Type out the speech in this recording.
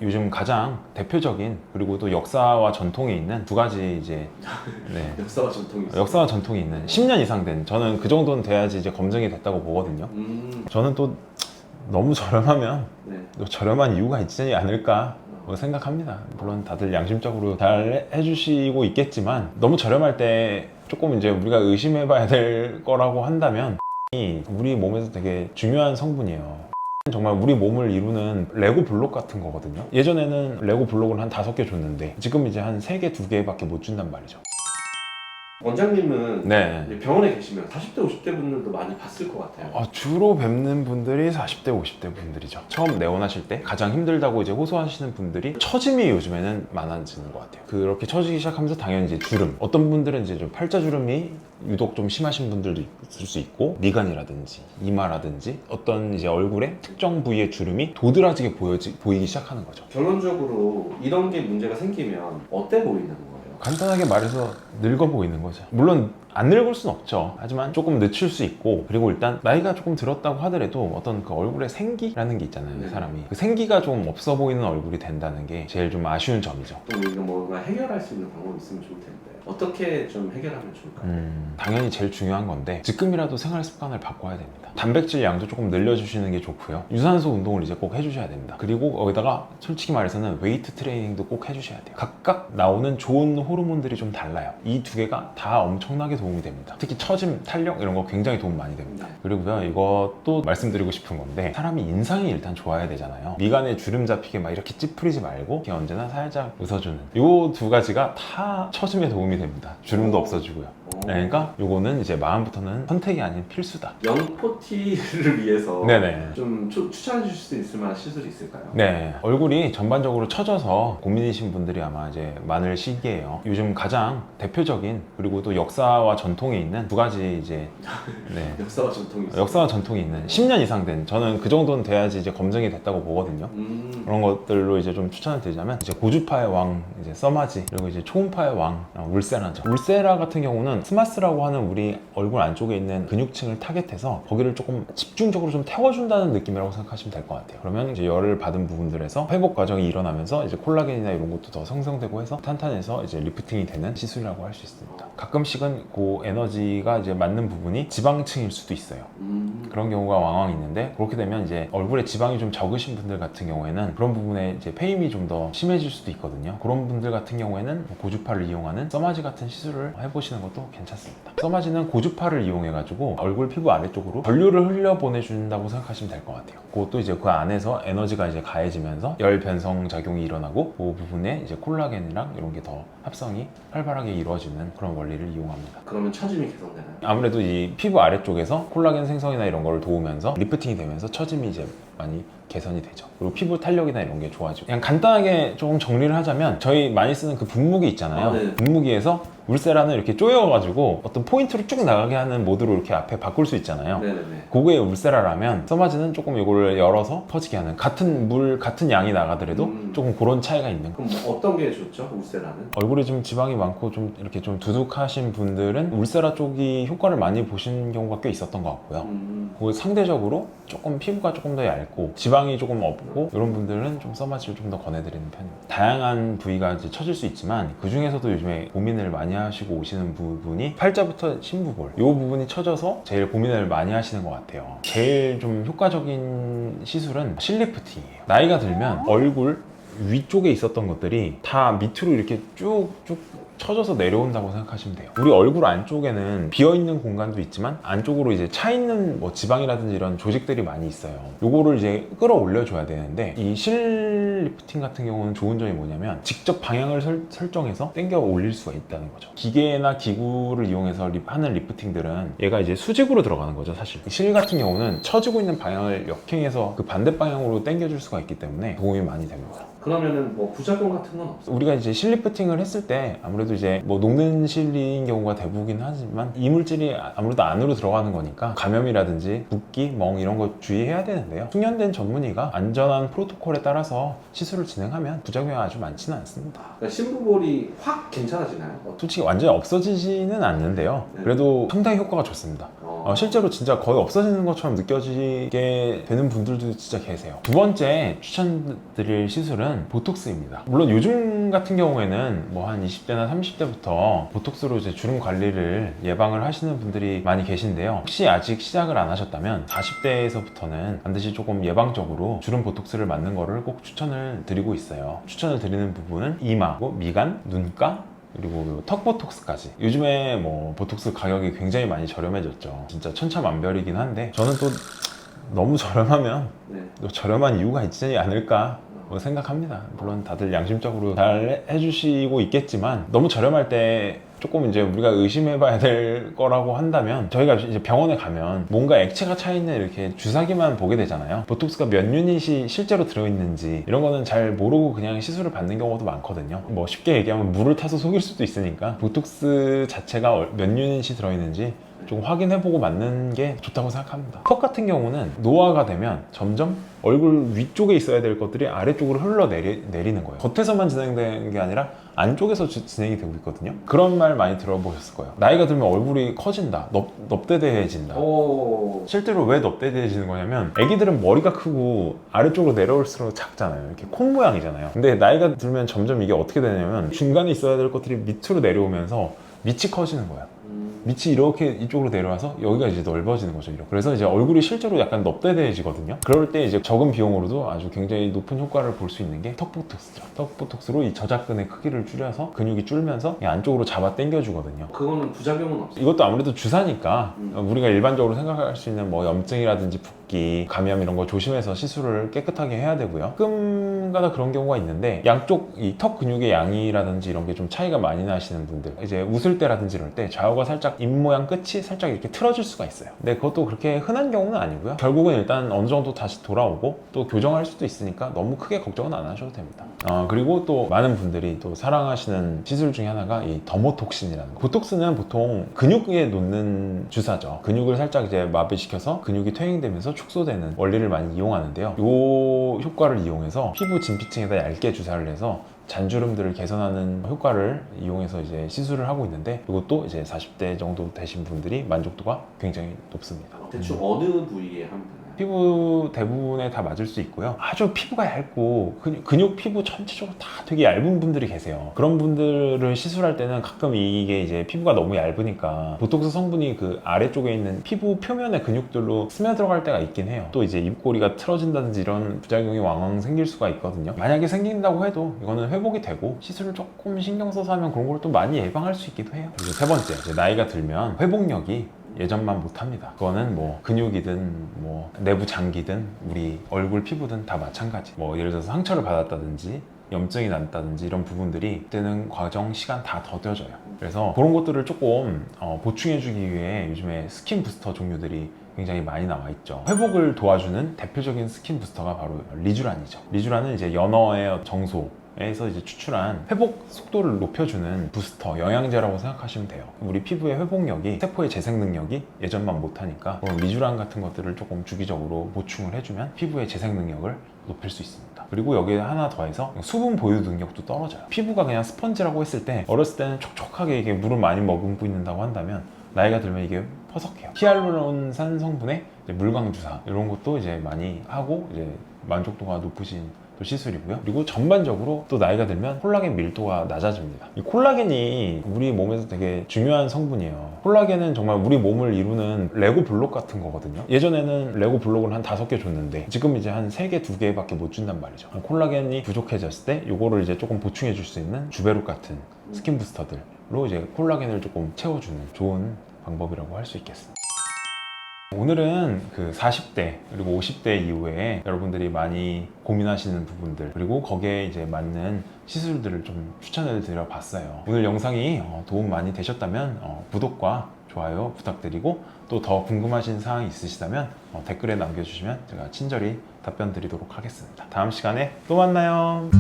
요즘 가장 대표적인 그리고 또 역사와 전통이 있는 두 가지 이제 네. 역사와 전통이 있어요. 역사와 전통이 있는 10년 이상 된, 저는 그 정도는 돼야지 이제 검증이 됐다고 보거든요. 저는 또 너무 저렴하면 네. 또 저렴한 이유가 있지 않을까 생각합니다. 물론 다들 양심적으로 잘 해주시고 있겠지만 너무 저렴할 때 조금 이제 우리가 의심해봐야 될 거라고 한다면 이 우리 몸에서 되게 중요한 성분이에요. 정말 우리 몸을 이루는 레고 블록 같은 거거든요. 예전에는 레고 블록을 한 5개 줬는데 지금 이제 한 3개, 2개밖에 못 준단 말이죠. 원장님은 네. 이제 병원에 계시면 40대, 50대 분들도 많이 봤을 것 같아요. 주로 뵙는 분들이 40대, 50대 분들이죠. 처음 내원하실 때 가장 힘들다고 이제 호소하시는 분들이 처짐이 요즘에는 많아지는 것 같아요. 그렇게 처지기 시작하면서 당연히 이제 주름. 어떤 분들은 이제 좀 팔자주름이 유독 좀 심하신 분들도 있을 수 있고, 미간이라든지 이마라든지 어떤 이제 얼굴의 특정 부위의 주름이 도드라지게 보이기 시작하는 거죠. 결론적으로 이런 게 문제가 생기면 어때 보이는 거예요? 간단하게 말해서 늙어 보이는 거죠. 물론 안 늙을 순 없죠. 하지만 조금 늦출 수 있고, 그리고 일단 나이가 조금 들었다고 하더라도 어떤 그 얼굴에 생기라는 게 있잖아요. 그 사람이 그 생기가 좀 없어 보이는 얼굴이 된다는 게 제일 좀 아쉬운 점이죠. 또 이거 뭔가 해결할 수 있는 방법이 있으면 좋을 텐데 어떻게 좀 해결하면 좋을까요? 당연히 제일 중요한 건데 지금이라도 생활 습관을 바꿔야 됩니다. 단백질 양도 조금 늘려주시는 게 좋고요. 유산소 운동을 이제 꼭 해주셔야 됩니다. 그리고 거기다가 솔직히 말해서는 웨이트 트레이닝도 꼭 해주셔야 돼요. 각각 나오는 좋은 호르몬들이 좀 달라요. 이 두 개가 다 엄청나게 도움이 됩니다. 특히 처짐, 탄력 이런 거 굉장히 도움 많이 됩니다. 그리고요, 이것도 말씀드리고 싶은 건데 사람이 인상이 일단 좋아야 되잖아요. 미간에 주름 잡히게 막 이렇게 찌푸리지 말고 이렇게 언제나 살짝 웃어주는 이 두 가지가 다 처짐에 도움이 됩니다. 주름도 없어지고요. 그러니까 요거는 이제 마음부터는 선택이 아닌 필수다. 영포티를 위해서 네네. 좀 추천해 주실 수 있을 만한 시술이 있을까요? 네, 얼굴이 전반적으로 처져서 고민이신 분들이 아마 이제 많을 시기예요. 요즘 가장 대표적인 그리고 또 역사와 전통이 있는 두 가지 이제 네. 역사와 전통이 있어요. 역사와 전통이 있는 10년 이상 된, 저는 그 정도는 돼야지 이제 검증이 됐다고 보거든요. 그런 것들로 이제 좀 추천을 드리자면 이제 고주파의 왕 이제 써마지, 그리고 이제 초음파의 왕 울세라죠. 울세라 같은 경우는 스마스라고 하는 우리 얼굴 안쪽에 있는 근육층을 타겟해서 거기를 조금 집중적으로 좀 태워준다는 느낌이라고 생각하시면 될 것 같아요. 그러면 이제 열을 받은 부분들에서 회복 과정이 일어나면서 이제 콜라겐이나 이런 것도 더 생성되고 해서 탄탄해서 이제 리프팅이 되는 시술이라고 할 수 있습니다. 가끔씩은 그 에너지가 이제 맞는 부분이 지방층일 수도 있어요. 그런 경우가 왕왕 있는데, 그렇게 되면 이제 얼굴에 지방이 좀 적으신 분들 같은 경우에는 그런 부분에 이제 페임이 좀 더 심해질 수도 있거든요. 그런 분들 같은 경우에는 고주파를 이용하는 써마지 같은 시술을 해보시는 것도 괜찮습니다. 써마지는 고주파를 이용해가지고 얼굴 피부 아래쪽으로 전류를 흘려보내준다고 생각하시면 될 것 같아요. 그것도 이제 그 안에서 에너지가 이제 가해지면서 열 변성 작용이 일어나고 그 부분에 이제 콜라겐이랑 이런 게 더 합성이 활발하게 이루어지는 그런 원리를 이용합니다. 그러면 처짐이 개선되나요? 아무래도 이 피부 아래쪽에서 콜라겐 생성이나 이런 거를 도우면서 리프팅이 되면서 처짐이 이제 많이 개선이 되죠. 그리고 피부 탄력이나 이런 게 좋아지고, 그냥 간단하게 조금 정리를 하자면 저희 많이 쓰는 그 분무기 있잖아요. 네. 분무기에서 울세라는 이렇게 조여가지고 어떤 포인트로 쭉 나가게 하는 모드로 이렇게 앞에 바꿀 수 있잖아요. 네네네. 그거에 울세라라면 써마지는 조금 이거를 열어서 퍼지게 하는, 같은 물 같은 양이 나가더라도 조금 그런 차이가 있는. 그럼 뭐 어떤 게 좋죠? 울세라는? 얼굴에 좀 지방이 많고 좀 이렇게 좀 두둑하신 분들은 울세라 쪽이 효과를 많이 보신 경우가 꽤 있었던 것 같고요. 그리고 상대적으로 조금 피부가 조금 더 얇고 지방이 조금 없고 이런 분들은 좀 써마지를 좀 더 권해드리는 편입니다. 다양한 부위가 이제 처질 수 있지만 그 중에서도 요즘에 고민을 많이 하시고 오시는 부분이 팔자부터 심부볼, 이 부분이 처져서 제일 고민을 많이 하시는 것 같아요. 제일 좀 효과적인 시술은 실리프팅이에요. 나이가 들면 얼굴 위쪽에 있었던 것들이 다 밑으로 이렇게 쭉쭉 처져서 내려온다고 생각하시면 돼요. 우리 얼굴 안쪽에는 비어있는 공간도 있지만 안쪽으로 이제 차있는 뭐 지방이라든지 이런 조직들이 많이 있어요. 요거를 이제 끌어올려 줘야 되는데, 이 실리프팅 같은 경우는 좋은 점이 뭐냐면 직접 방향을 설정해서 당겨 올릴 수가 있다는 거죠. 기계나 기구를 이용해서 하는 리프팅들은 얘가 이제 수직으로 들어가는 거죠. 사실 실 같은 경우는 처지고 있는 방향을 역행해서 그 반대 방향으로 당겨줄 수가 있기 때문에 도움이 많이 됩니다. 그러면은 뭐 부작용 같은 건 없어요? 우리가 이제 실리프팅을 했을 때 아무래도 아무래도 이제 뭐 녹는 실리인 경우가 대부분이긴 하지만 이물질이 아무래도 안으로 들어가는 거니까 감염이라든지 붓기, 멍 이런 거 주의해야 되는데요. 숙련된 전문의가 안전한 프로토콜에 따라서 시술을 진행하면 부작용이 아주 많지는 않습니다. 그러니까 신부볼이 확 괜찮아지나요? 솔직히 완전히 없어지지는 않는데요. 그래도 상당히 효과가 좋습니다. 실제로 진짜 거의 없어지는 것처럼 느껴지게 되는 분들도 진짜 계세요. 두 번째 추천드릴 시술은 보톡스입니다. 물론 요즘 같은 경우에는 뭐 한 20대나 30대부터 보톡스로 이제 주름 관리를 예방을 하시는 분들이 많이 계신데요. 혹시 아직 시작을 안 하셨다면 40대에서부터는 반드시 조금 예방적으로 주름 보톡스를 맞는 거를 꼭 추천을 드리고 있어요. 추천을 드리는 부분은 이마, 미간, 눈가, 그리고 턱 보톡스까지. 요즘에 뭐 보톡스 가격이 굉장히 많이 저렴해졌죠. 진짜 천차만별이긴 한데 저는 또 너무 저렴하면 또 저렴한 이유가 있지 않을까 생각합니다. 물론 다들 양심적으로 잘 해주시고 있겠지만 너무 저렴할 때 조금 이제 우리가 의심해봐야 될 거라고 한다면 저희가 이제 병원에 가면 뭔가 액체가 차있는 이렇게 주사기만 보게 되잖아요. 보톡스가 몇 유닛이 실제로 들어있는지 이런 거는 잘 모르고 그냥 시술을 받는 경우도 많거든요. 뭐 쉽게 얘기하면 물을 타서 속일 수도 있으니까 보톡스 자체가 몇 유닛이 들어있는지 좀 확인해보고 맞는 게 좋다고 생각합니다. 턱 같은 경우는 노화가 되면 점점 얼굴 위쪽에 있어야 될 것들이 아래쪽으로 흘러내리는 거예요. 겉에서만 진행되는 게 아니라 안쪽에서 진행이 되고 있거든요. 그런 말 많이 들어보셨을 거예요. 나이가 들면 얼굴이 커진다, 넙대대해진다. 실제로 왜 넙대대해지는 거냐면 애기들은 머리가 크고 아래쪽으로 내려올수록 작잖아요. 이렇게 콩 모양이잖아요. 근데 나이가 들면 점점 이게 어떻게 되냐면 중간에 있어야 될 것들이 밑으로 내려오면서 밑이 커지는 거예요. 밑이 이렇게 이쪽으로 내려와서 여기가 이제 넓어지는 거죠. 이렇게. 그래서 이제 얼굴이 실제로 약간 넙대대해지거든요. 그럴 때 이제 적은 비용으로도 아주 굉장히 높은 효과를 볼 수 있는 게 턱보톡스죠. 턱보톡스로 이 저작근의 크기를 줄여서 근육이 줄면서 이 안쪽으로 잡아 당겨주거든요. 그거는 부작용은 없어요? 이것도 아무래도 주사니까 우리가 일반적으로 생각할 수 있는 뭐 염증이라든지 붓기, 감염 이런 거 조심해서 시술을 깨끗하게 해야 되고요. 가끔가다 그런 경우가 있는데 양쪽 이 턱 근육의 양이라든지 이런 게 좀 차이가 많이 나시는 분들, 이제 웃을 때라든지 이럴 때 좌우가 살짝 입 모양 끝이 살짝 이렇게 틀어질 수가 있어요. 근데 그것도 그렇게 흔한 경우는 아니고요. 결국은 일단 어느 정도 다시 돌아오고 또 교정할 수도 있으니까 너무 크게 걱정은 안 하셔도 됩니다. 그리고 또 많은 분들이 또 사랑하시는 시술 중에 하나가 이 더모톡신이라는 거. 보톡스는 보통 근육에 놓는 주사죠. 근육을 살짝 이제 마비시켜서 근육이 퇴행되면서 축소되는 원리를 많이 이용하는데요. 이 효과를 이용해서 피부 진피층에다 얇게 주사를 해서 잔주름들을 개선하는 효과를 이용해서 이제 시술을 하고 있는데 이것도 이제 40대 정도 되신 분들이 만족도가 굉장히 높습니다. 대충 어느 부위에 하면 되나요? 피부 대부분에 다 맞을 수 있고요. 아주 피부가 얇고 근육 피부 전체적으로 다 되게 얇은 분들이 계세요. 그런 분들을 시술할 때는 가끔 이게 이제 피부가 너무 얇으니까 보톡스 성분이 그 아래쪽에 있는 피부 표면의 근육들로 스며들어갈 때가 있긴 해요. 또 이제 입꼬리가 틀어진다든지 이런 부작용이 왕왕 생길 수가 있거든요. 만약에 생긴다고 해도 이거는 회복이 되고 시술을 조금 신경 써서 하면 그런 걸 또 많이 예방할 수 있기도 해요. 그리고 세 번째, 이제 나이가 들면 회복력이 예전만 못합니다. 그거는 뭐 근육이든 뭐 내부 장기든 우리 얼굴 피부든 다 마찬가지. 뭐 예를 들어서 상처를 받았다든지 염증이 났다든지 이런 부분들이 그때는 과정 시간 다 더뎌져요. 그래서 그런 것들을 조금 보충해주기 위해 요즘에 스킨 부스터 종류들이 굉장히 많이 나와 있죠. 회복을 도와주는 대표적인 스킨 부스터가 바로 리쥬란이죠. 리쥬란은 이제 연어의 정소 에서 이제 추출한 회복 속도를 높여주는 부스터, 영양제라고 생각하시면 돼요. 우리 피부의 회복력이, 세포의 재생 능력이 예전만 못하니까 그런 리쥬란 같은 것들을 조금 주기적으로 보충을 해주면 피부의 재생 능력을 높일 수 있습니다. 그리고 여기에 하나 더해서 수분 보유 능력도 떨어져요. 피부가 그냥 스펀지라고 했을 때 어렸을 때는 촉촉하게 이게 물을 많이 머금고 있는다고 한다면 나이가 들면 이게 퍼석해요. 히알루론산 성분의 물광 주사 이런 것도 이제 많이 하고 이제 만족도가 높으신 또 시술이고요. 그리고 전반적으로 또 나이가 들면 콜라겐 밀도가 낮아집니다. 이 콜라겐이 우리 몸에서 되게 중요한 성분이에요. 콜라겐은 정말 우리 몸을 이루는 레고 블록 같은 거거든요. 예전에는 레고 블록을 한 5개 줬는데 지금 이제 한 3개, 2개밖에 못 준단 말이죠. 콜라겐이 부족해졌을 때 이거를 이제 조금 보충해 줄 수 있는 주베룩 같은 스킨 부스터들로 이제 콜라겐을 조금 채워주는 좋은 방법이라고 할 수 있겠습니다. 오늘은 그 40대 그리고 50대 이후에 여러분들이 많이 고민하시는 부분들 그리고 거기에 이제 맞는 시술들을 좀 추천을 드려 봤어요. 오늘 영상이 도움 많이 되셨다면 구독과 좋아요 부탁드리고 또 더 궁금하신 사항이 있으시다면 댓글에 남겨주시면 제가 친절히 답변 드리도록 하겠습니다. 다음 시간에 또 만나요.